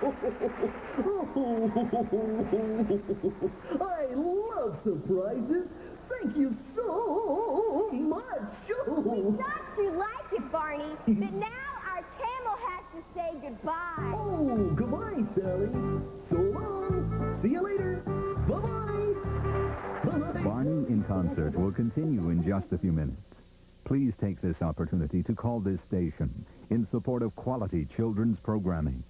I love surprises. Thank you so much. We thought you liked it, Barney, but now our camel has to say goodbye. Oh, goodbye, Sally. So long. See you later. Bye-bye. Bye-bye. Barney in Concert will continue in just a few minutes. Please take this opportunity to call this station in support of quality children's programming.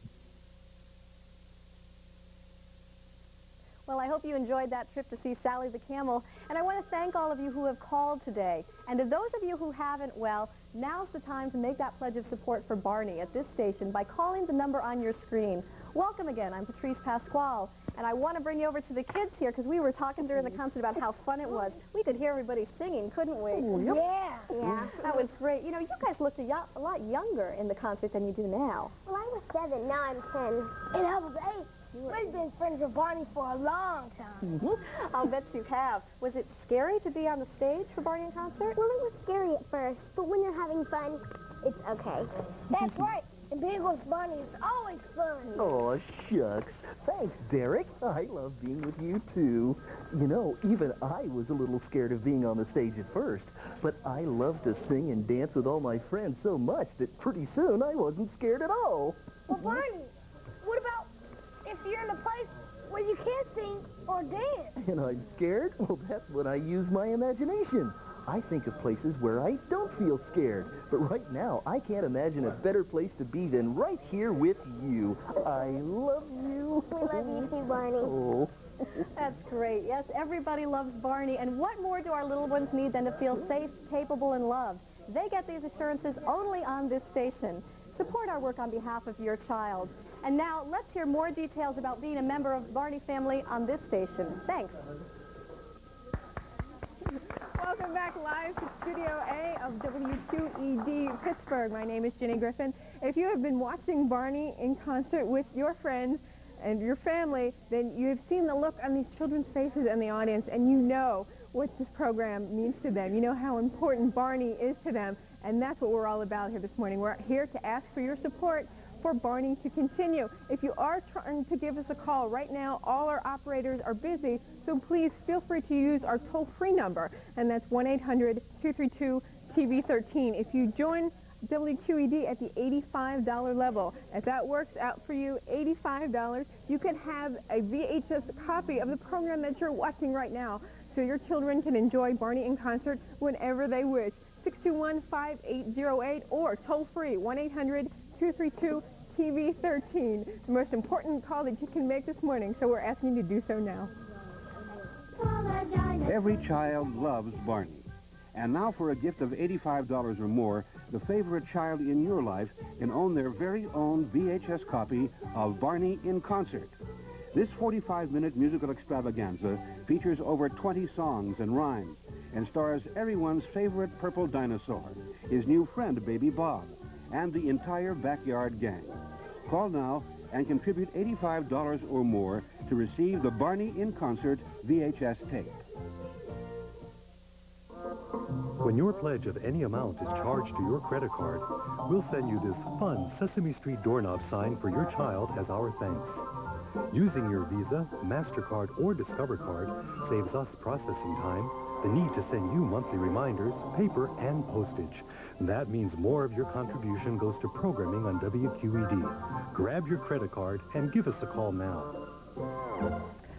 Well, I hope you enjoyed that trip to see Sally the Camel, and I want to thank all of you who have called today. And to those of you who haven't, well, now's the time to make that pledge of support for Barney at this station by calling the number on your screen. Welcome again. I'm Patrice Pasquale, and I want to bring you over to the kids here because we were talking during the concert about how fun it was. We could hear everybody singing, couldn't we? Oh, yep. Yeah. That was great. You know, you guys looked a lot younger in the concert than you do now. Well, I was 7, now I'm 10. And I was 8. We've been friends with Barney for a long time. I'll bet you have. Was it scary to be on the stage for Barney in Concert? Well, it was scary at first, but when you're having fun, it's okay. That's right. And being with Barney is always fun. Oh, shucks. Thanks, Derek. I love being with you, too. You know, even I was a little scared of being on the stage at first, but I love to sing and dance with all my friends so much that pretty soon I wasn't scared at all. Well, Barney, what about if you're in a place where you can't sing or dance? And I'm scared? Well, that's when I use my imagination. I think of places where I don't feel scared. But right now, I can't imagine a better place to be than right here with you. I love you. We love you too, Barney. Oh. That's great. Yes, everybody loves Barney. And what more do our little ones need than to feel safe, capable, and loved? They get these assurances only on this station. Support our work on behalf of your child. And now, let's hear more details about being a member of the Barney family on this station. Thanks. Welcome back live to Studio A of WQED Pittsburgh. My name is Jenny Griffin. If you have been watching Barney in concert with your friends and your family, then you have seen the look on these children's faces in the audience, and you know what this program means to them. You know how important Barney is to them, and that's what we're all about here this morning. We're here to ask for your support for Barney to continue. If you are trying to give us a call right now, all our operators are busy, so please feel free to use our toll-free number, and that's 1-800-232-TV13. If you join WQED at the $85 level, if that works out for you, $85, you can have a VHS copy of the program that you're watching right now, so your children can enjoy Barney in Concert whenever they wish. 621-5808 or toll-free 1-800-232-TV13. The most important call that you can make this morning, so we're asking you to do so now. Every child loves Barney. And now for a gift of $85 or more, the favorite child in your life can own their very own VHS copy of Barney in Concert. This 45-minute musical extravaganza features over 20 songs and rhymes and stars everyone's favorite purple dinosaur, his new friend, Baby Bob, and the entire backyard gang. Call now and contribute $85 or more to receive the Barney in Concert VHS tape. When your pledge of any amount is charged to your credit card, we'll send you this fun Sesame Street doorknob sign for your child as our thanks. Using your Visa, MasterCard, or Discover card saves us processing time, the need to send you monthly reminders, paper, and postage. That means more of your contribution goes to programming on WQED. Grab your credit card and give us a call now.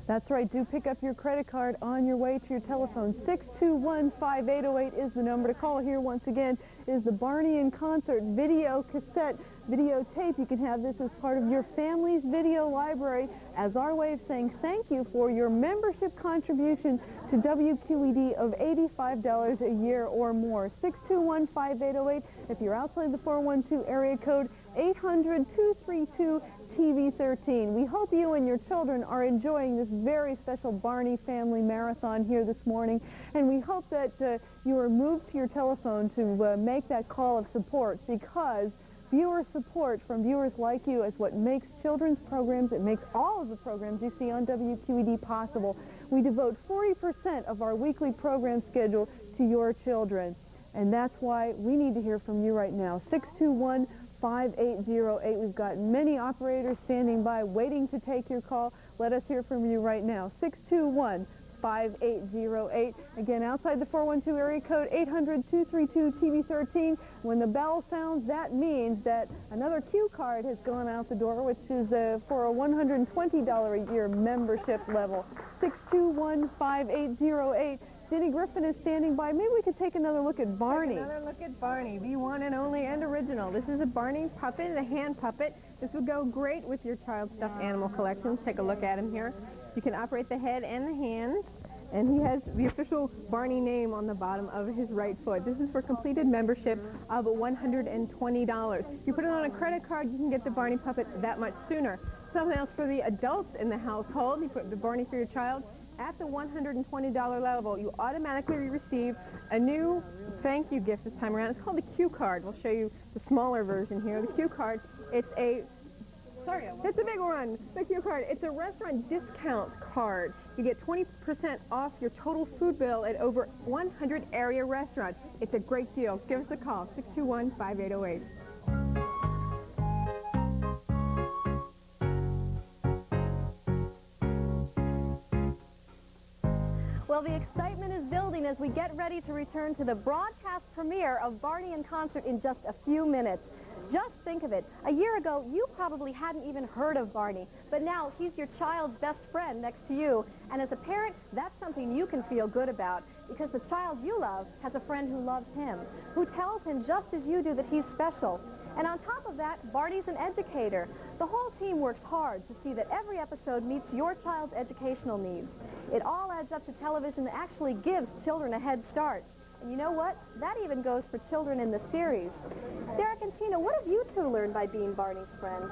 That's right. Do pick up your credit card on your way to your telephone. 621-5808 is the number to call. Here once again is the Barney in Concert video cassette, videotape. You can have this as part of your family's video library as our way of saying thank you for your membership contribution to WQED of $85 a year or more. 621-5808. If you're outside the 412 area code, 800-232-TV13. We hope you and your children are enjoying this very special Barney family marathon here this morning, and we hope that you are moved to your telephone to make that call of support, because viewer support from viewers like you is what makes children's programs, it makes all of the programs you see on WQED possible. We devote 40% of our weekly program schedule to your children, and that's why we need to hear from you right now. 621-5808. We've got many operators standing by waiting to take your call. Let us hear from you right now. 621-5808. Again, outside the 412 area code, 800-232-TV13. When the bell sounds, that means that another cue card has gone out the door, which is for a $120 a year membership level. 621-5808. Jenny Griffin is standing by. Maybe we could take another look at Barney. Take another look at Barney, the one and only and original. This is a Barney puppet, a hand puppet. This would go great with your child's stuffed animal collections. Take a look at him here. You can operate the head and the hands, and he has the official Barney name on the bottom of his right foot. This is for completed membership of $120. You put it on a credit card, you can get the Barney puppet that much sooner. Something else for the adults in the household. You put the Barney for your child. At the $120 level, you automatically receive a new thank you gift this time around. It's called the Q card. We'll show you the smaller version here. The Q card, it's a big one. The Q card, it's a restaurant discount card. You get 20% off your total food bill at over 100 area restaurants. It's a great deal. Give us a call, 621-5808. Well, the excitement is building as we get ready to return to the broadcast premiere of Barney in Concert in just a few minutes. Just think of it. A year ago, you probably hadn't even heard of Barney, but now he's your child's best friend next to you. And as a parent, that's something you can feel good about, because the child you love has a friend who loves him, who tells him just as you do that he's special. And on top of that, Barney's an educator. The whole team works hard to see that every episode meets your child's educational needs. It all adds up to television that actually gives children a head start. And you know what? That even goes for children in the series. Derek and Tina, what have you two learned by being Barney's friend?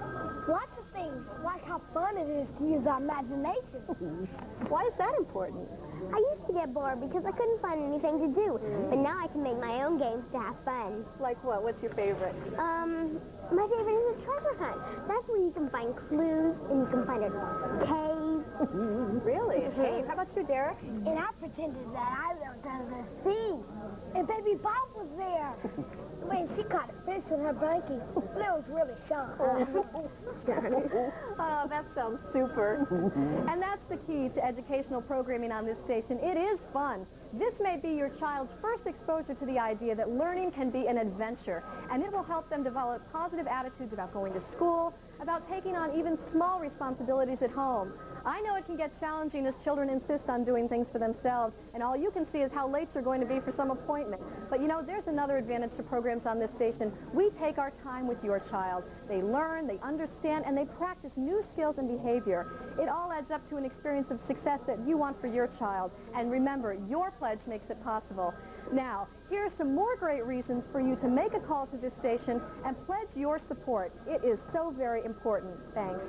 Lots of things, like how fun it is to use our imagination. Why is that important? I used to get bored because I couldn't find anything to do, but now I can make my own games to have fun. Like what? What's your favorite? My favorite is a treasure hunt. That's where you can find clues and you can find a cave. Really? A cave? How about you, Derek? And I pretended that I lived under the sea. And Baby Bob was there. I mean, she caught a fish with her blankie. But it was really fun. Oh, that sounds super. And that's the key to educational programming on this station. It is fun. This may be your child's first exposure to the idea that learning can be an adventure, and it will help them develop positive attitudes about going to school, about taking on even small responsibilities at home. I know it can get challenging as children insist on doing things for themselves, and all you can see is how late you're going to be for some appointment. But you know, there's another advantage to programs on this station. We take our time with your child. They learn, they understand, and they practice new skills and behavior. It all adds up to an experience of success that you want for your child. And remember, your pledge makes it possible. Now, here are some more great reasons for you to make a call to this station and pledge your support. It is so very important. Thanks.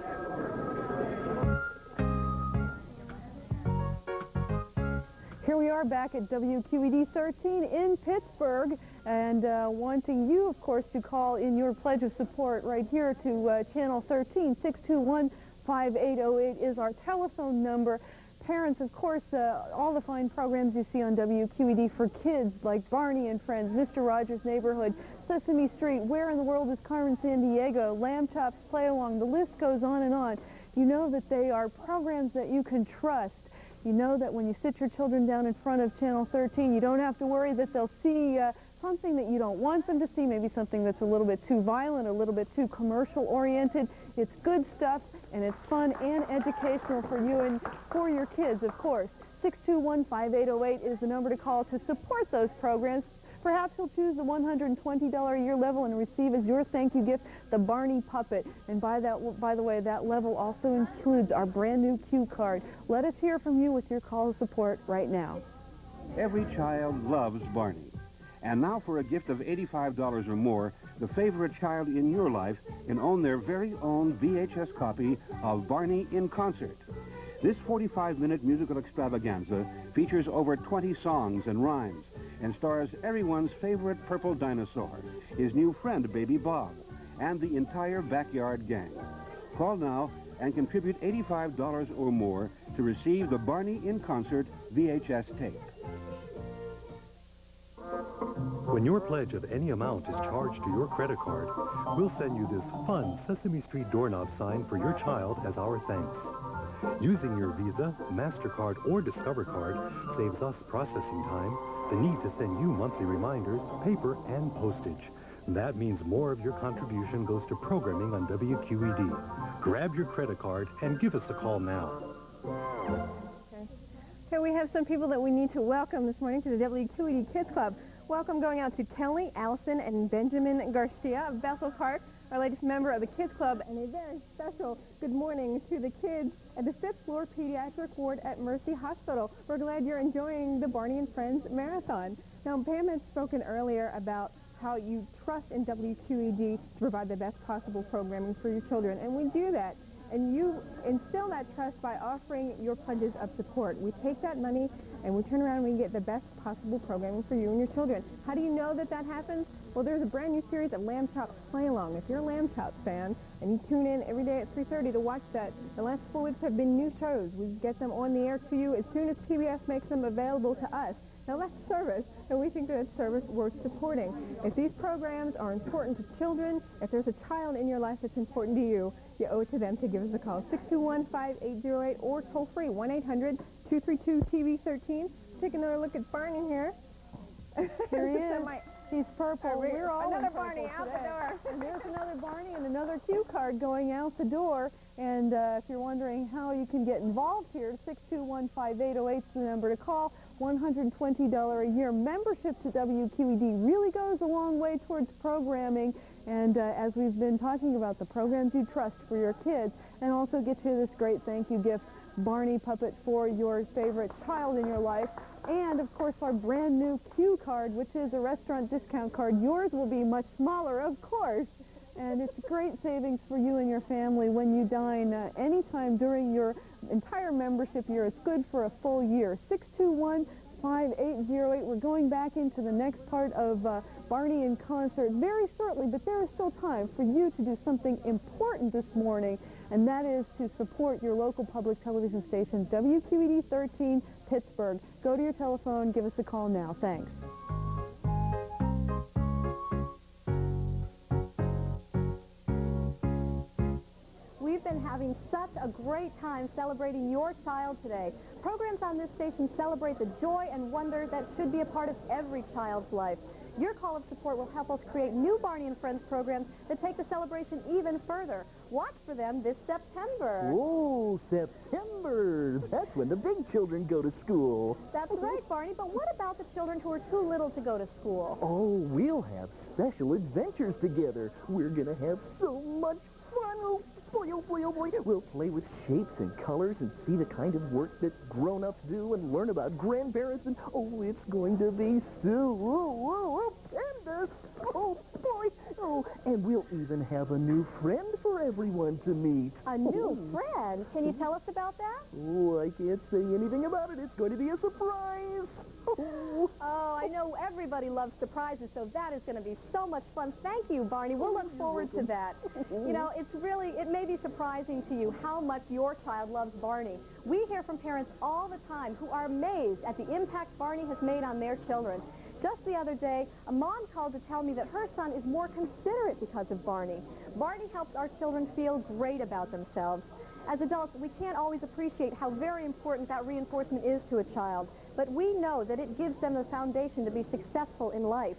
Here we are back at WQED 13 in Pittsburgh, and wanting you, of course, to call in your pledge of support right here to Channel 13. 621-5808 is our telephone number. Parents, of course, all the fine programs you see on WQED for kids, like Barney and Friends, Mr. Rogers' Neighborhood, Sesame Street, Where in the World is Carmen Sandiego, Lamb Chops, Play Along, the list goes on and on. You know that they are programs that you can trust. You know that when you sit your children down in front of Channel 13, you don't have to worry that they'll see something that you don't want them to see, maybe something that's a little bit too violent, a little bit too commercial-oriented. It's good stuff, and it's fun and educational for you and for your kids, of course. 621-5808 is the number to call to support those programs. Perhaps you'll choose the $120 a year level and receive as your thank you gift the Barney puppet. And by the way, that level also includes our brand new Q card. Let us hear from you with your call of support right now. Every child loves Barney. And now for a gift of $85 or more, the favorite child in your life can own their very own VHS copy of Barney in Concert. This 45-minute musical extravaganza features over 20 songs and rhymes and stars everyone's favorite purple dinosaur, his new friend Baby Bob, and the entire backyard gang. Call now and contribute $85 or more to receive the Barney in Concert VHS tape. When your pledge of any amount is charged to your credit card, we'll send you this fun Sesame Street doorknob sign for your child as our thanks. Using your Visa, MasterCard, or Discover card saves us processing time, the need to send you monthly reminders, paper, and postage. That means more of your contribution goes to programming on WQED. Grab your credit card and give us a call now. Okay, we have some people that we need to welcome this morning to the WQED Kids Club. Welcome going out to Kelly, Allison, and Benjamin Garcia of Bethel Park, our latest member of the Kids Club, and a very special good morning to the kids at the 5th floor pediatric ward at Mercy Hospital. We're glad you're enjoying the Barney and Friends Marathon. Now, Pam had spoken earlier about how you trust in WQED to provide the best possible programming for your children, and we do that. And you instill that trust by offering your pledges of support. We take that money and we turn around and we get the best possible programming for you and your children. How do you know that that happens? Well, there's a brand new series of Lamb Chops Play Along. If you're a Lamb Chops fan and you tune in every day at 3:30 to watch that, the last 4 weeks have been new shows. We get them on the air to you as soon as PBS makes them available to us. Now, that's service, and we think that service worth supporting. If these programs are important to children, if there's a child in your life that's important to you, you owe it to them to give us a call, 621-5808, or toll-free, 1-800-232-TV13. Take another look at Barney here. Here he is. He's purple. We're all another in purple Barney out the today. door. And there's another Barney and another cue card going out the door. And if you're wondering how you can get involved here, 621-5808 is the number to call. $120 a year membership to WQED really goes a long way towards programming. And as we've been talking about, the programs you trust for your kids, and also get you this great thank you gift, Barney puppet for your favorite child in your life. And, of course, our brand new Q card, which is a restaurant discount card. Yours will be much smaller, of course. And it's great savings for you and your family when you dine anytime during your entire membership year. It's good for a full year. 621-5808. We're going back into the next part of Barney in Concert very shortly, but there is still time for you to do something important this morning, and that is to support your local public television station, WQED 13 Pittsburgh. Go to your telephone, give us a call now. Thanks. We've been having such a great time celebrating your child today. Programs on this station celebrate the joy and wonder that should be a part of every child's life. Your call of support will help us create new Barney and Friends programs that take the celebration even further. Watch for them this September. Oh, September. That's when the big children go to school. That's right, Barney, but what about the children who are too little to go to school? Oh, we'll have special adventures together. We're going to have so much fun. Oh, boy, oh, boy, oh, boy. We'll play with shapes and colors and see the kind of work that grown-ups do and learn about grandparents. And, oh, it's going to be stupendous. Oh, boy. Oh, and we'll even have a new friend for everyone to meet. A new friend? Can you tell us about that? Oh, I can't say anything about it. It's going to be a surprise. Oh, I know everybody loves surprises, so that is going to be so much fun. Thank you, Barney. We'll look forward to that. You know, it may be surprising to you how much your child loves Barney. We hear from parents all the time who are amazed at the impact Barney has made on their children. Just the other day, a mom called to tell me that her son is more considerate because of Barney. Barney helps our children feel great about themselves. As adults, we can't always appreciate how very important that reinforcement is to a child, but we know that it gives them the foundation to be successful in life.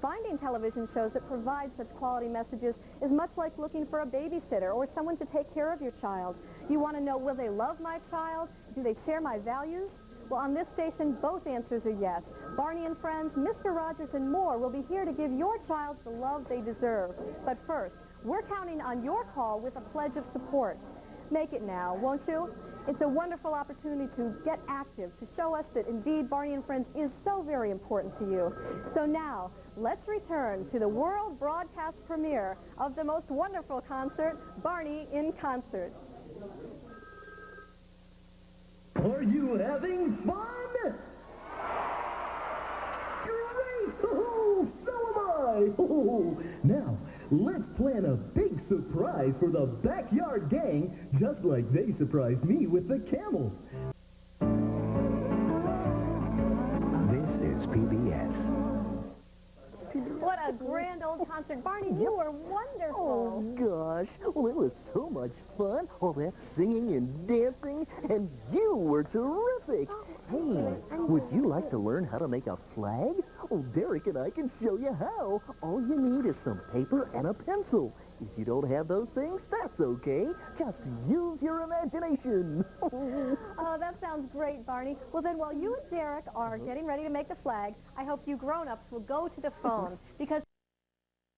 Finding television shows that provide such quality messages is much like looking for a babysitter or someone to take care of your child. You want to know, will they love my child? Do they share my values? Well, on this station, both answers are yes. Barney and Friends, Mr. Rogers, and more will be here to give your child the love they deserve. But first, we're counting on your call with a pledge of support. Make it now, won't you? It's a wonderful opportunity to get active, to show us that indeed Barney and Friends is so very important to you. So now, let's return to the world broadcast premiere of the most wonderful concert, Barney in Concert. Are you having fun? Great! Oh, so am I! Oh, now, let's plan a big surprise for the backyard gang, just like they surprised me with the camel. This is PBS. concert. Barney, you were wonderful. Oh, gosh. Well, it was so much fun. All that singing and dancing, and you were terrific. Hey, would you like to learn how to make a flag? Oh, Derek and I can show you how. All you need is some paper and a pencil. If you don't have those things, that's okay. Just use your imagination. Oh, that sounds great, Barney. Well, then, while you and Derek are getting ready to make the flag, I hope you grown-ups will go to the phone, because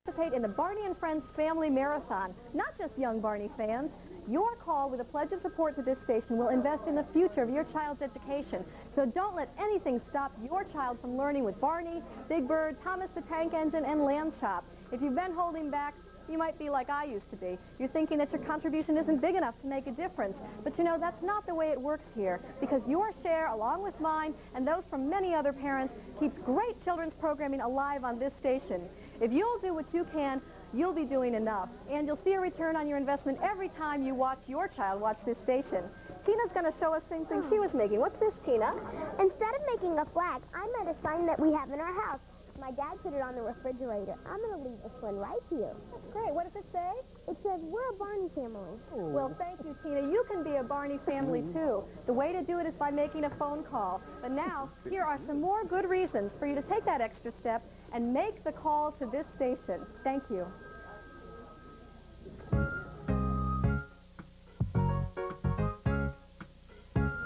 participate in the Barney and Friends Family Marathon. Not just young Barney fans. Your call with a pledge of support to this station will invest in the future of your child's education. So don't let anything stop your child from learning with Barney, Big Bird, Thomas the Tank Engine, and Lamb Chop. If you've been holding back, you might be like I used to be. You're thinking that your contribution isn't big enough to make a difference. But you know, that's not the way it works here, because your share, along with mine and those from many other parents, keeps great children's programming alive on this station. If you'll do what you can, you'll be doing enough. And you'll see a return on your investment every time you watch your child watch this station. Tina's going to show us something she was making. What's this, Tina? Instead of making a flag, I made a sign that we have in our house. My dad put it on the refrigerator. I'm going to leave this one right here. That's great. What does it say? It says, we're a Barney family. Well, thank you, Tina. You can be a Barney family, too. The way to do it is by making a phone call. But now, here are some more good reasons for you to take that extra step and make the call to this station. Thank you.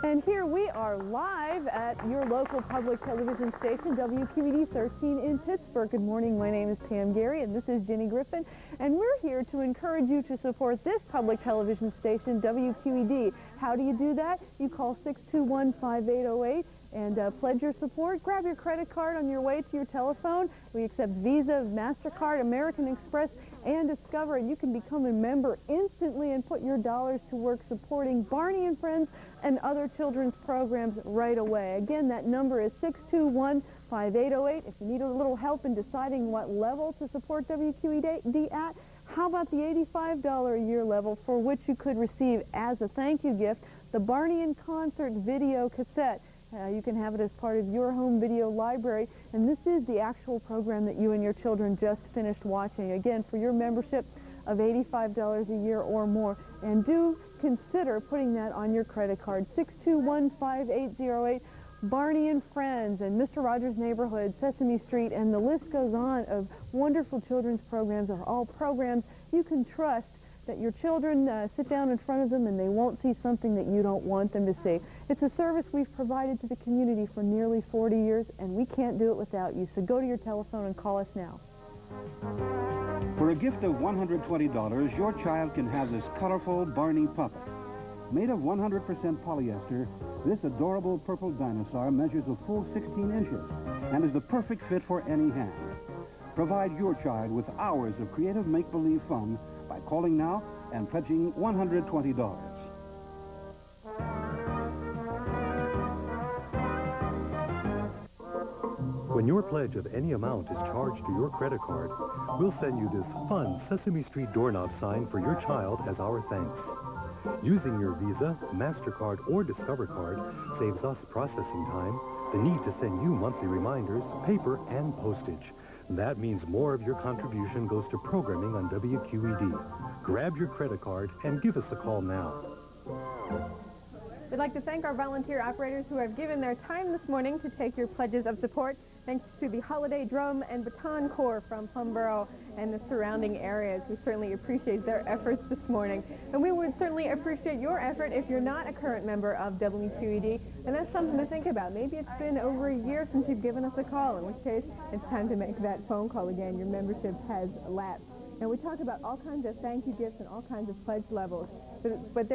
And here we are live at your local public television station, WQED 13 in Pittsburgh. Good morning, my name is Pam Gary, and this is Jenny Griffin, and we're here to encourage you to support this public television station, WQED. How do you do that? You call 621-5808 and pledge your support. Grab your credit card on your way to your telephone. We accept Visa, MasterCard, American Express, and Discover, and you can become a member instantly and put your dollars to work supporting Barney and Friends and other children's programs right away. Again, that number is 621-5808. If you need a little help in deciding what level to support WQED at, how about the $85 a year level, for which you could receive as a thank you gift the Barney in Concert video cassette. You can have it as part of your home video library, and this is the actual program that you and your children just finished watching. Again, for your membership of $85 a year or more, and do consider putting that on your credit card. 621-5808, Barney and Friends, and Mr. Rogers' Neighborhood, Sesame Street, and the list goes on of wonderful children's programs are all programs you can trust that your children sit down in front of them and they won't see something that you don't want them to see. It's a service we've provided to the community for nearly 40 years, and we can't do it without you. So go to your telephone and call us now. For a gift of $120, your child can have this colorful Barney puppet. Made of 100% polyester, this adorable purple dinosaur measures a full 16 inches and is the perfect fit for any hand. Provide your child with hours of creative make-believe fun by calling now and pledging $120. When your pledge of any amount is charged to your credit card, we'll send you this fun Sesame Street doorknob sign for your child as our thanks. Using your Visa, MasterCard, or Discover card saves us processing time, the need to send you monthly reminders, paper, and postage. That means more of your contribution goes to programming on WQED. Grab your credit card and give us a call now. We'd like to thank our volunteer operators who have given their time this morning to take your pledges of support. Thanks to the Holiday Drum and Baton Corps from Plumboro and the surrounding areas. We certainly appreciate their efforts this morning. And we would certainly appreciate your effort if you're not a current member of WQED. And that's something to think about. Maybe it's been over a year since you've given us a call, in which case it's time to make that phone call again. Your membership has lapsed. Now, we talk about all kinds of thank you gifts and all kinds of pledge levels. But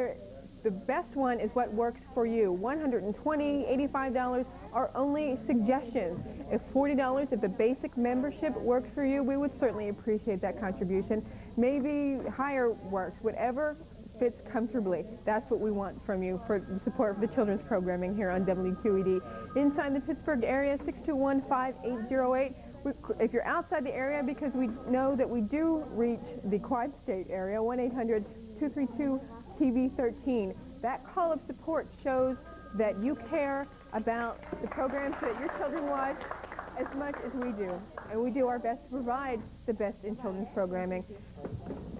the best one is what works for you. $120, $85 are only suggestions. If $40, if the basic membership works for you, we would certainly appreciate that contribution. Maybe higher works, whatever fits comfortably. That's what we want from you for the support for the children's programming here on WQED. Inside the Pittsburgh area, 621-5808. If you're outside the area, because we know that we do reach the Quad State area, 1-800-232-TV13. That call of support shows that you care about the programs that your children watch as much as we do. And we do our best to provide the best in children's programming.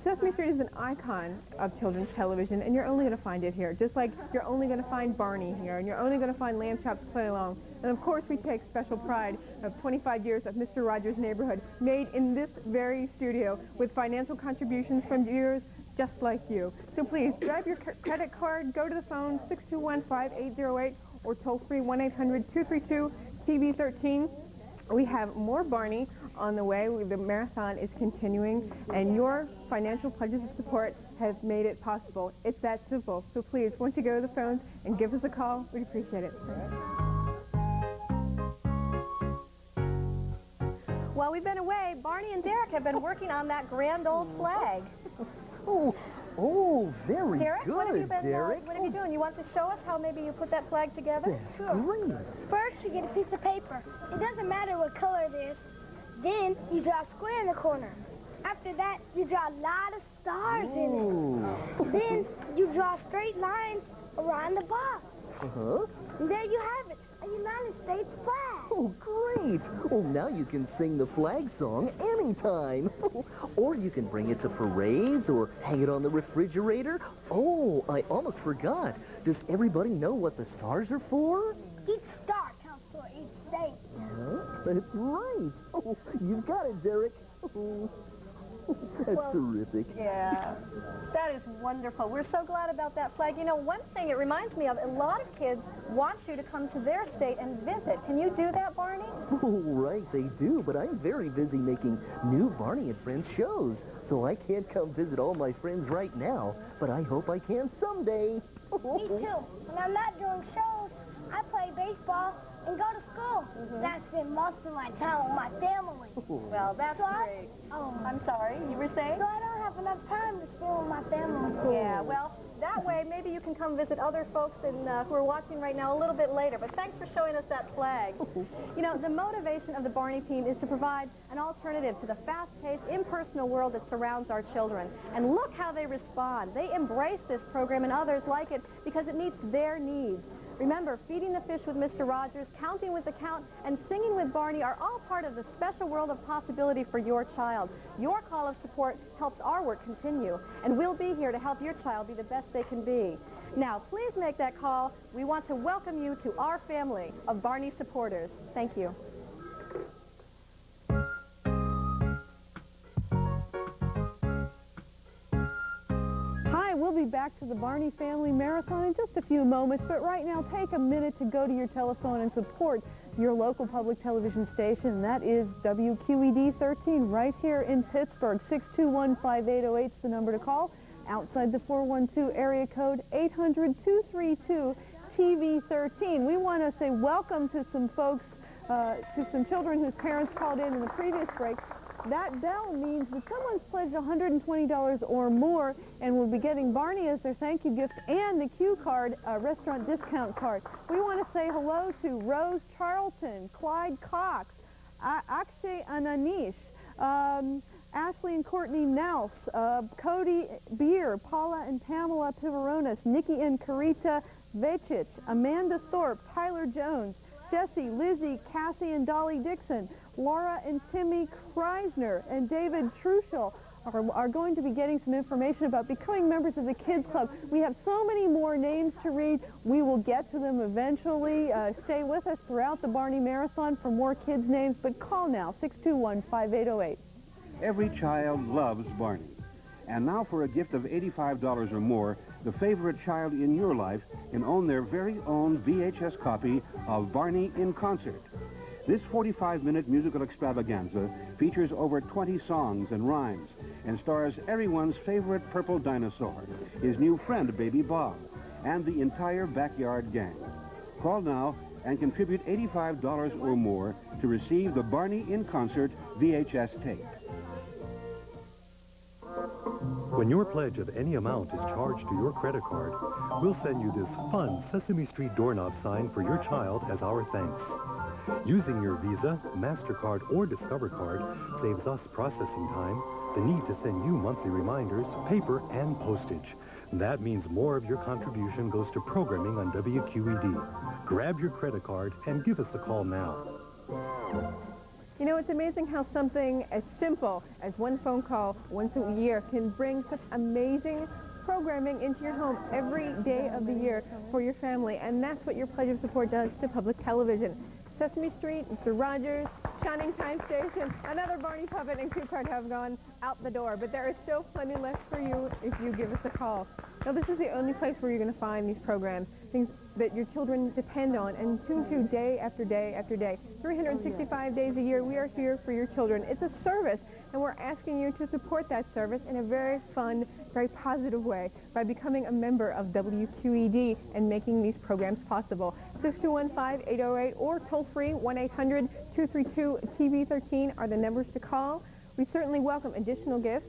Sesame Street is an icon of children's television, and you're only going to find it here. Just like you're only going to find Barney here, and you're only going to find Lamb Chops Play Along. And of course, we take special pride of 25 years of Mr. Rogers' Neighborhood, made in this very studio with financial contributions from viewers just like you. So please, grab your credit card, go to the phone, 621-5808, or toll-free 1-800-232-TV13. We have more Barney on the way. The marathon is continuing, and your financial pledges of support have made it possible. It's that simple. So please, once you go to the phones and give us a call, we'd appreciate it. While we've been away, Barney and Derek have been working on that grand old flag. Oh, very Derek, good, what have you been, Derek. what are you doing? You want to show us how maybe you put that flag together? That's great. First, you get a piece of paper. It doesn't matter what color it is. Then, you draw a square in the corner. After that, you draw a lot of stars in it. Then, you draw straight lines around the box. Uh-huh. And there you have it, a United States flag. Oh, great. Oh, now you can sing the flag song anytime. Or you can bring it to parades or hang it on the refrigerator. Oh, I almost forgot. Does everybody know what the stars are for? Each star counts for each state. That's right. Oh, you've got it, Derek. That's terrific. Yeah, that is wonderful. We're so glad about that flag. You know, one thing it reminds me of, a lot of kids want you to come to their state and visit. Can you do that, Barney? Oh, right, they do, but I'm very busy making new Barney and Friends shows, so I can't come visit all my friends right now, but I hope I can someday. Me too. When I'm not doing shows, I play baseball and go to school. I spend most of my time with my family. Well, that's great. I'm sorry, you were saying? So I don't have enough time to spend with my family. Yeah, well, that way maybe you can come visit other folks who are watching right now a little bit later. But thanks for showing us that flag. You know, the motivation of the Barney team is to provide an alternative to the fast-paced, impersonal world that surrounds our children. And look how they respond. They embrace this program and others like it because it meets their needs. Remember, feeding the fish with Mr. Rogers, counting with the count, and singing with Barney are all part of the special world of possibility for your child. Your call of support helps our work continue, and we'll be here to help your child be the best they can be. Now, please make that call. We want to welcome you to our family of Barney supporters. Thank you. We'll be back to the Barney Family Marathon in just a few moments, but right now take a minute to go to your telephone and support your local public television station. That is WQED 13 right here in Pittsburgh. 621-5808 is the number to call. Outside the 412 area code 800-232-TV13. We want to say welcome to some folks, to some children whose parents called in the previous break. That bell means that someone's pledged $120 or more and will be getting Barney as their thank you gift and the Q card, restaurant discount card. We want to say hello to Rose Charlton, Clyde Cox, Akshay Ananish, Ashley and Courtney Naus, Cody Beer, Paula and Pamela Pivaronis, Nikki and Karita Vechich, Amanda Thorpe, Tyler Jones, Jesse, Lizzie, Cassie and Dolly Dixon, Laura and Timmy Kreisner, and David Truschel are going to be getting some information about becoming members of the Kids Club. We have so many more names to read. We will get to them eventually. Stay with us throughout the Barney Marathon for more kids' names, but call now, 621-5808. Every child loves Barney. And now for a gift of $85 or more, the favorite child in your life can own their very own VHS copy of Barney in Concert. This 45-minute musical extravaganza features over 20 songs and rhymes and stars everyone's favorite purple dinosaur, his new friend, Baby Bob, and the entire backyard gang. Call now and contribute $85 or more to receive the Barney in Concert VHS tape. When your pledge of any amount is charged to your credit card, we'll send you this fun Sesame Street doorknob sign for your child as our thanks. Using your Visa, MasterCard, or Discover card saves us processing time, the need to send you monthly reminders, paper, and postage. That means more of your contribution goes to programming on WQED. Grab your credit card and give us a call now. You know, it's amazing how something as simple as one phone call once a year can bring such amazing programming into your home every day of the year for your family. And that's what your Pledge of Support does to public television. Sesame Street, Mr. Rogers, Shining Time Station, another Barney puppet and cue card have gone out the door. But there is still plenty left for you if you give us a call. Now, this is the only place where you're going to find these programs, things that your children depend on and tune to day after day after day. 365 days a year, we are here for your children. It's a service, and we're asking you to support that service in a very fun, very positive way by becoming a member of WQED and making these programs possible. 6215-808 or toll-free 1-800-232-TV13 are the numbers to call. We certainly welcome additional gifts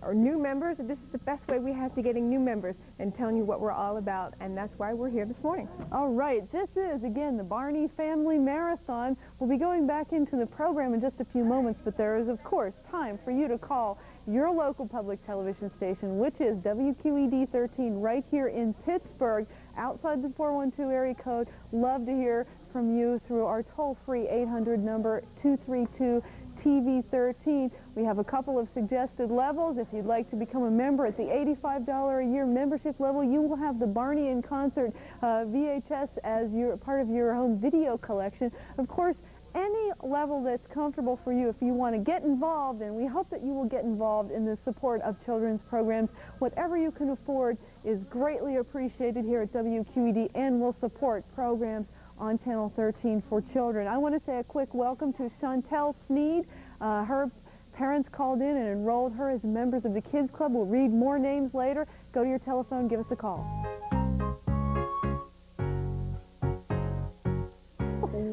or new members. This is the best way we have to getting new members and telling you what we're all about, and that's why we're here this morning. All right, this is, again, the Barney Family Marathon. We'll be going back into the program in just a few moments, but there is, of course, time for you to call your local public television station, which is WQED 13 right here in Pittsburgh, outside the 412 area code. Love to hear from you through our toll-free 800 number 232-TV13. We have a couple of suggested levels. If you'd like to become a member at the $85 a year membership level, you will have the Barney in Concert VHS as part of your home video collection. Of course, any level that's comfortable for you. If you want to get involved, and we hope that you will get involved in the support of children's programs, whatever you can afford is greatly appreciated here at WQED, and will support programs on Channel 13 for children. I want to say a quick welcome to Chantel Sneed. Her parents called in and enrolled her as members of the Kids Club. We'll read more names later. Go to your telephone, give us a call.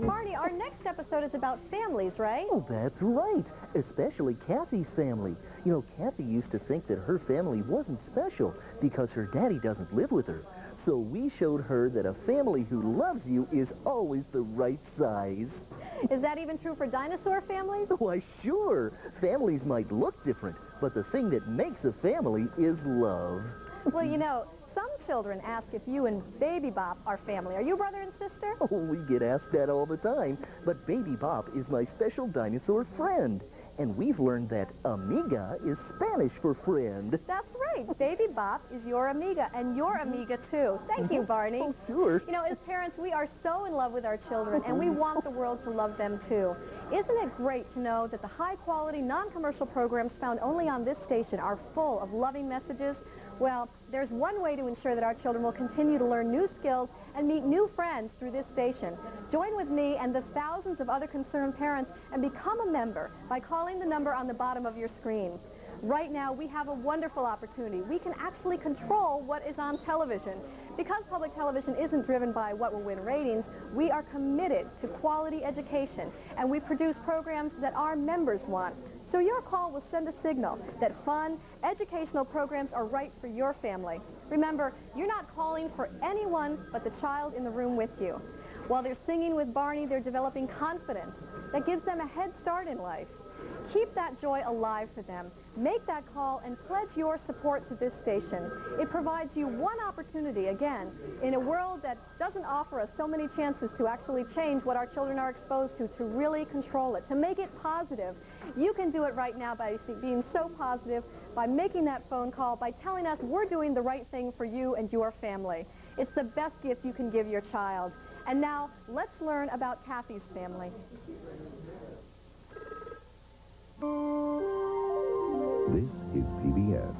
Barney, our next episode is about families, right? Oh, that's right, especially Kathy's family. You know, Kathy used to think that her family wasn't special because her daddy doesn't live with her. So we showed her that a family who loves you is always the right size. Is that even true for dinosaur families? Why, sure. Families might look different, but the thing that makes a family is love. Well, you know, some children ask if you and Baby Bop are family. Are you brother and sister? Oh, we get asked that all the time, but Baby Bop is my special dinosaur friend. And we've learned that amiga is Spanish for friend. That's right. Baby Bop is your amiga, and your amiga, too. Thank you, Barney. Oh, sure. You know, as parents, we are so in love with our children, and we want the world to love them, too. Isn't it great to know that the high-quality, non-commercial programs found only on this station are full of loving messages? Well, there's one way to ensure that our children will continue to learn new skills and meet new friends through this station. Join with me and the thousands of other concerned parents and become a member by calling the number on the bottom of your screen. Right now, we have a wonderful opportunity. We can actually control what is on television. Because public television isn't driven by what will win ratings, we are committed to quality education, and we produce programs that our members want. So your call will send a signal that fun, educational programs are right for your family. Remember, you're not calling for anyone but the child in the room with you. While they're singing with Barney, they're developing confidence that gives them a head start in life. Keep that joy alive for them. Make that call and pledge your support to this station. It provides you one opportunity, again, in a world that doesn't offer us so many chances to actually change what our children are exposed to really control it, to make it positive. You can do it right now by being so positive, by making that phone call, by telling us we're doing the right thing for you and your family. It's the best gift you can give your child. And now, let's learn about Kathy's family. This is PBS.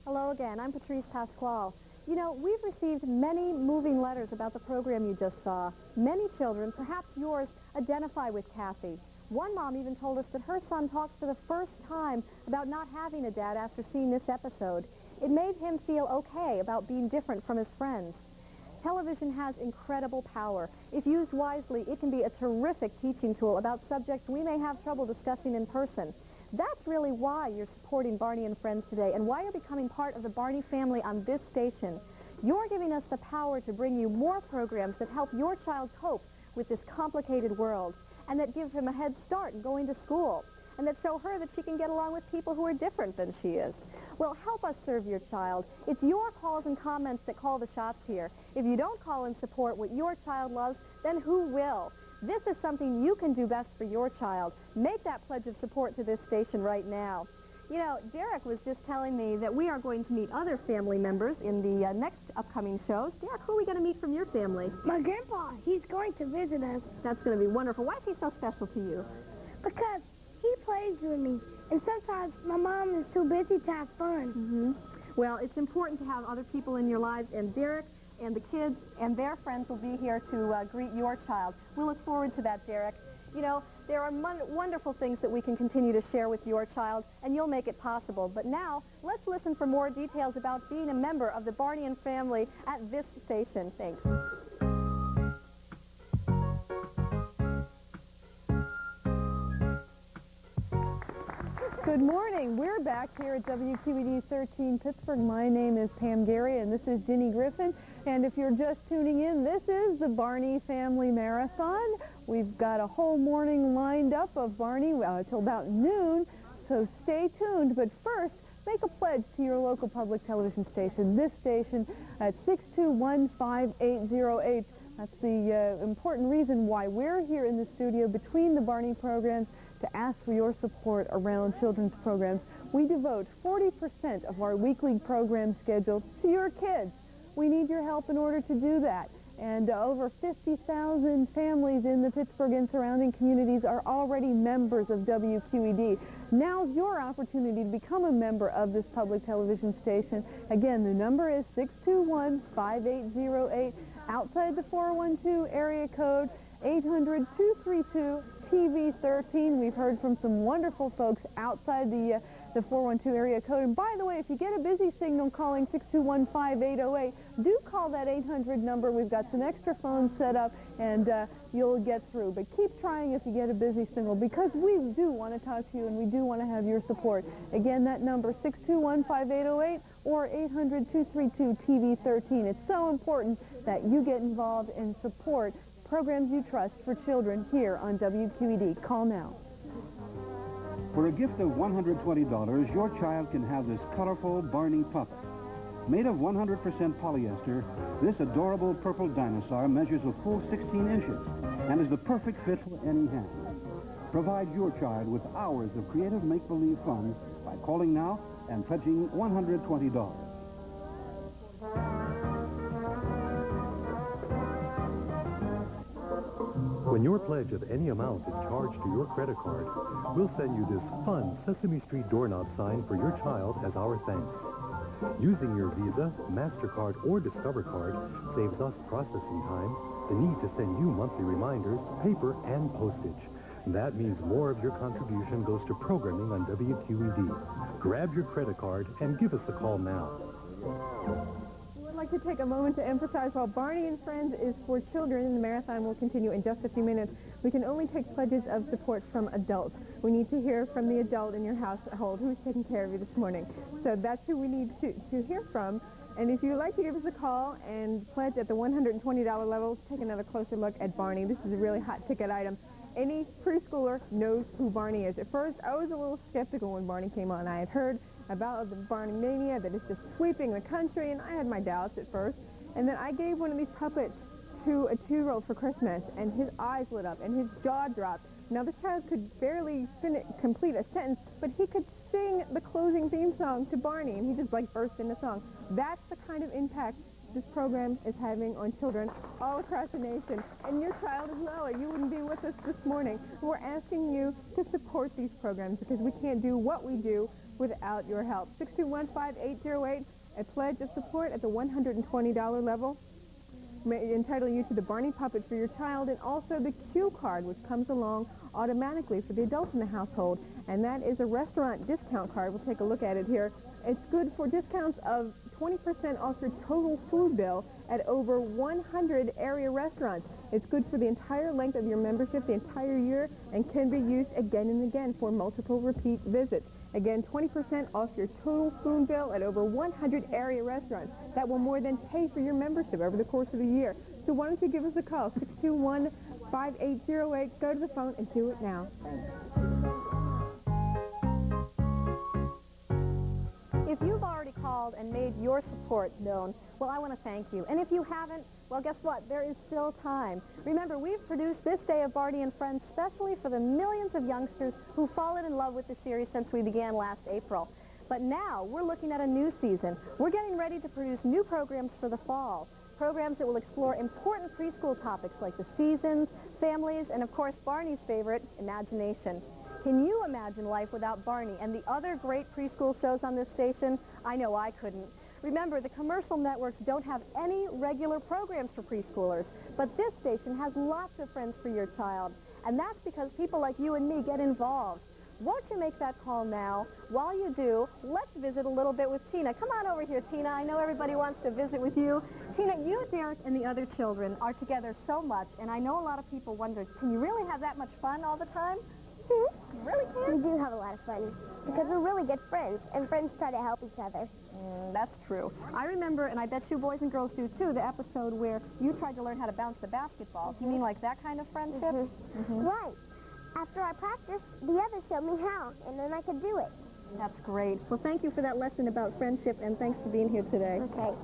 Hello again, I'm Patrice Pasquale. You know, we've received many moving letters about the program you just saw. Many children, perhaps yours, identify with Kathy. One mom even told us that her son talks for the first time about not having a dad after seeing this episode. It made him feel okay about being different from his friends. Television has incredible power. If used wisely, it can be a terrific teaching tool about subjects we may have trouble discussing in person. That's really why you're supporting Barney and Friends today, and why you're becoming part of the Barney family on this station. You're giving us the power to bring you more programs that help your child cope with this complicated world, and that give him a head start in going to school, and that show her that she can get along with people who are different than she is. Well, help us serve your child. It's your calls and comments that call the shots here. If you don't call and support what your child loves, then who will? This is something you can do best for your child. Make that pledge of support to this station right now. You know, Derek was just telling me that we are going to meet other family members in the next upcoming shows. Derek, who are we going to meet from your family? My grandpa, he's going to visit us. That's going to be wonderful. Why is he so special to you? Because he plays with me, and sometimes my mom is too busy to have fun. Well, it's important to have other people in your lives, and Derek and the kids and their friends will be here to greet your child. We look forward to that, Derek. You know, there are wonderful things that we can continue to share with your child, and you'll make it possible. But now, let's listen for more details about being a member of the Barney and family at this station. Thanks. Good morning. We're back here at WQED 13 Pittsburgh. My name is Pam Gary, and this is Ginny Griffin. And if you're just tuning in, this is the Barney Family Marathon. We've got a whole morning lined up of Barney till about noon, so stay tuned. But first, make a pledge to your local public television station, this station at 621-5808. That's the important reason why we're here in the studio between the Barney programs to ask for your support around children's programs. We devote 40% of our weekly program schedule to your kids. We need your help in order to do that. And over 50,000 families in the Pittsburgh and surrounding communities are already members of WQED. Now's your opportunity to become a member of this public television station. Again, the number is 621-5808. Outside the 412 area code, 800-232-TV13. We've heard from some wonderful folks outside the 412 area code. And by the way, if you get a busy signal calling 621-5808, do call that 800 number. We've got some extra phones set up, and you'll get through. But keep trying if you get a busy signal, because we do want to talk to you, and we do want to have your support. Again, that number, 621-5808 or 800-232-TV13. It's so important that you get involved and support programs you trust for children here on WQED. Call now. For a gift of $120, your child can have this colorful Barney puppet. Made of 100% polyester, this adorable purple dinosaur measures a full 16 inches and is the perfect fit for any hand. Provide your child with hours of creative make-believe fun by calling now and pledging $120. When your pledge of any amount is charged to your credit card, we'll send you this fun Sesame Street doorknob sign for your child as our thanks. Using your Visa, MasterCard, or Discover card saves us processing time, the need to send you monthly reminders, paper, and postage. That means more of your contribution goes to programming on WQED. Grab your credit card and give us a call now. I'd like to take a moment to emphasize while Barney and Friends is for children, and the marathon will continue in just a few minutes, we can only take pledges of support from adults. We need to hear from the adult in your household who's taking care of you this morning. So that's who we need to hear from. And if you'd like to give us a call and pledge at the $120 level, take another closer look at Barney. This is a really hot ticket item. Any preschooler knows who Barney is. At first, I was a little skeptical when Barney came on. I had heard about the Barney mania, that it's just sweeping the country, and I had my doubts at first. And then I gave one of these puppets to a 2-year-old for Christmas, and his eyes lit up, and his jaw dropped. Now, this child could barely complete a sentence, but he could sing the closing theme song to Barney, and he just, like, burst into song. That's the kind of impact this program is having on children all across the nation. And your child as well, or you wouldn't be with us this morning. We're asking you to support these programs, because we can't do what we do without your help. 621-5808, a pledge of support at the $120 level, may entitle you to the Barney puppet for your child, and also the Q card, which comes along automatically for the adults in the household. And that is a restaurant discount card. We'll take a look at it here. It's good for discounts of 20% off your total food bill at over 100 area restaurants. It's good for the entire length of your membership, the entire year, and can be used again and again for multiple repeat visits. Again, 20% off your total food bill at over 100 area restaurants. That will more than pay for your membership over the course of the year. So why don't you give us a call, 621-5808. Go to the phone and do it now. If you've already called child and made your support known, well, I want to thank you. And if you haven't, well, guess what? There is still time. Remember, we've produced this day of Barney and Friends specially for the millions of youngsters who've fallen in love with the series since we began last April. But now we're looking at a new season. We're getting ready to produce new programs for the fall. Programs that will explore important preschool topics like the seasons, families, and of course Barney's favorite, imagination. Can you imagine life without Barney and the other great preschool shows on this station? I know I couldn't. Remember, the commercial networks don't have any regular programs for preschoolers, but this station has lots of friends for your child. And that's because people like you and me get involved. Won't you make that call now? While you do, let's visit a little bit with Tina. Come on over here, Tina. I know everybody wants to visit with you. Tina, you, Derek, and the other children are together so much, and I know a lot of people wonder, can you really have that much fun all the time? You really can? We do have a lot of fun because we're really good friends, and friends try to help each other. That's true. I remember, and I bet you boys and girls do too, the episode where you tried to learn how to bounce the basketball. You mean like that kind of friendship? Right. After I practiced, the others showed me how, and then I could do it. That's great. Well, thank you for that lesson about friendship, and thanks for being here today. Okay.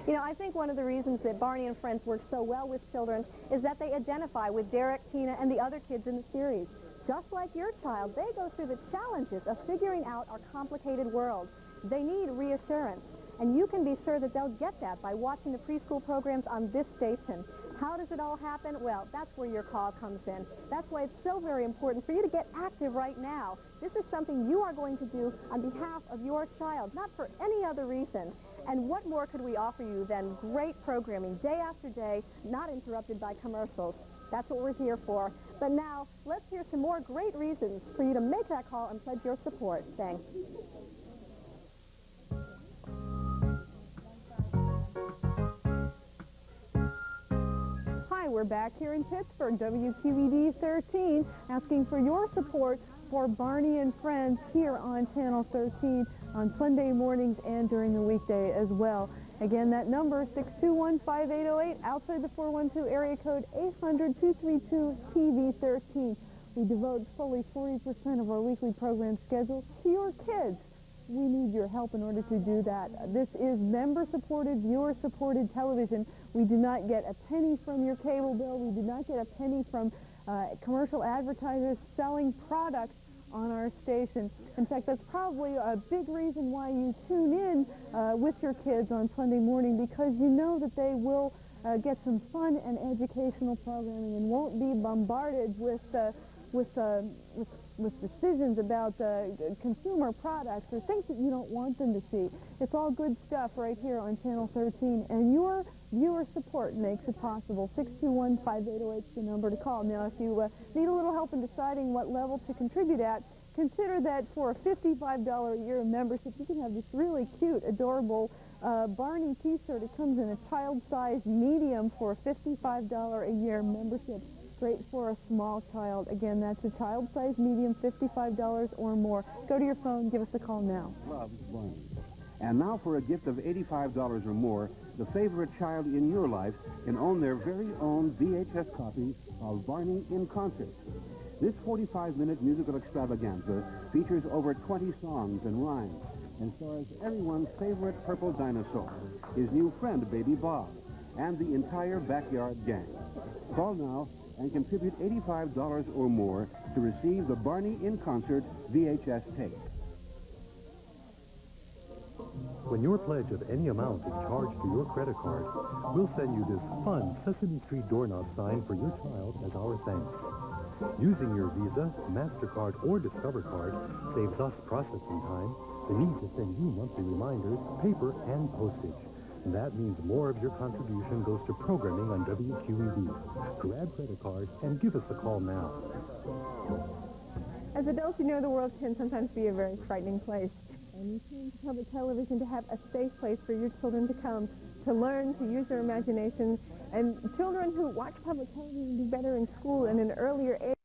You know, I think one of the reasons that Barney and Friends work so well with children is that they identify with Derek, Tina, and the other kids in the series. Just like your child, they go through the challenges of figuring out our complicated world. They need reassurance, and you can be sure that they'll get that by watching the preschool programs on this station. How does it all happen? Well, that's where your call comes in. That's why it's so very important for you to get active right now. This is something you are going to do on behalf of your child, not for any other reason. And what more could we offer you than great programming day after day, not interrupted by commercials? That's what we're here for. But now, let's hear some more great reasons for you to make that call and pledge your support. Thanks. Hi, we're back here in Pittsburgh, WQED 13, asking for your support for Barney and Friends here on Channel 13 on Sunday mornings and during the weekday as well. Again, that number, 621-5808, outside the 412 area code 800-232-TV13. We devote fully 40% of our weekly program schedule to your kids. We need your help in order to do that. This is member-supported, viewer-supported television. We do not get a penny from your cable bill. We do not get a penny from commercial advertisers selling products on our station. In fact, that's probably a big reason why you tune in with your kids on Sunday morning, because you know that they will get some fun and educational programming and won't be bombarded with decisions about consumer products or things that you don't want them to see. It's all good stuff right here on Channel 13, and your viewer support makes it possible. 621-5808 is the number to call. Now, if you need a little help in deciding what level to contribute at, consider that for a $55 a year membership, you can have this really cute, adorable Barney t-shirt. It comes in a child-sized medium for a $55 a year membership. Great for a small child. Again, that's a child-sized medium, $55 or more. Go to your phone, give us a call now. Loves Barney. And now for a gift of $85 or more, the favorite child in your life can own their very own VHS copy of Barney in Concert. This 45-minute musical extravaganza features over 20 songs and rhymes and stars everyone's favorite purple dinosaur, his new friend, Baby Bob, and the entire backyard gang. Call now and contribute $85 or more to receive the Barney in Concert VHS tape. When your pledge of any amount is charged to your credit card, we'll send you this fun Sesame Street doorknob sign for your child as our thanks. Using your Visa, MasterCard, or Discover card saves us processing time, the need to send you monthly reminders, paper, and postage. That means more of your contribution goes to programming on WQED. Grab credit card and give us a call now. As adults, you know the world can sometimes be a very frightening place. And you turn to public television to have a safe place for your children to come, to learn, to use their imagination. And children who watch public television do better in school and in an earlier age.